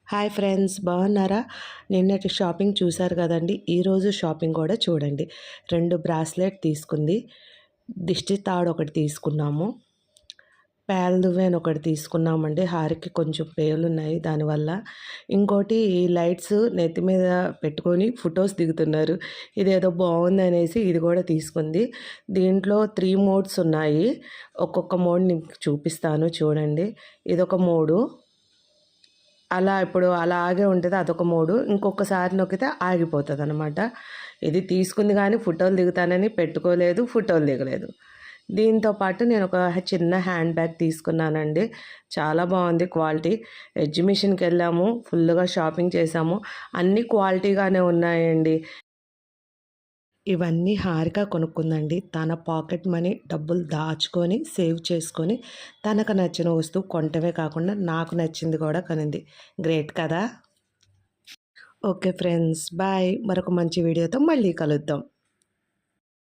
Hi friends, బాగున్నారా? నిన్నటి shopping చూశారు కదండి. ఈరోజు షాపింగ్ కూడా చూడండి. 2 బ్రాస్లెట్ తీసుకుంది, దిష్టి తాడు ఒకటి తీసుకున్నాము, పేల దువ్వెన ఒకటి తీసుకున్నామండి. హారికి కొంచెం పేలున్నాయి దానివల్ల. ఇంకోటి ఈ లైట్స్ నెత్తి మీద పెట్టుకొని ఫొటోస్ దిగుతున్నారు. ఇదేదో బాగుందనేసి ఇది కూడా తీసుకుంది. దీంట్లో 3 మోడ్స్ ఉన్నాయి. ఒక్కొక్క మోడ్ మీకు చూపిస్తాను చూడండి. ఇదొక మోడు, అలా ఇప్పుడు అలాగే ఉంటది. అదొక మోడు. ఇంకొకసారి నొక్కితే ఆగిపోతదనమాట. ఇది తీసుకుంది కానీ ఫోటోలు దిగుతానని పెట్టుకోలేదు, ఫోటోలు దిగలేదు. దీంతో పాటు నేను ఒక చిన్న హ్యాండ్ బ్యాగ్ తీసుకున్నానండి. చాలా బాగుంది క్వాలిటీ. ఎగ్జిబిషన్‌కెళ్ళాము, ఫుల్‌గా షాపింగ్ చేశాము. అన్నీ క్వాలిటీగానే ఉన్నాయండి. ఇవన్నీ హారిక కొనుక్కుందండి. తన పాకెట్ మనీ డబ్బులు దాచుకొని, సేవ్ చేసుకొని, తనకు నచ్చిన వస్తువు కొనటమే కాకుండా నాకు నచ్చింది కూడా కొనింది. గ్రేట్ కదా! Okay friends, bye. మరొక మంచి వీడియోతో మళ్ళీ కలుద్దాం.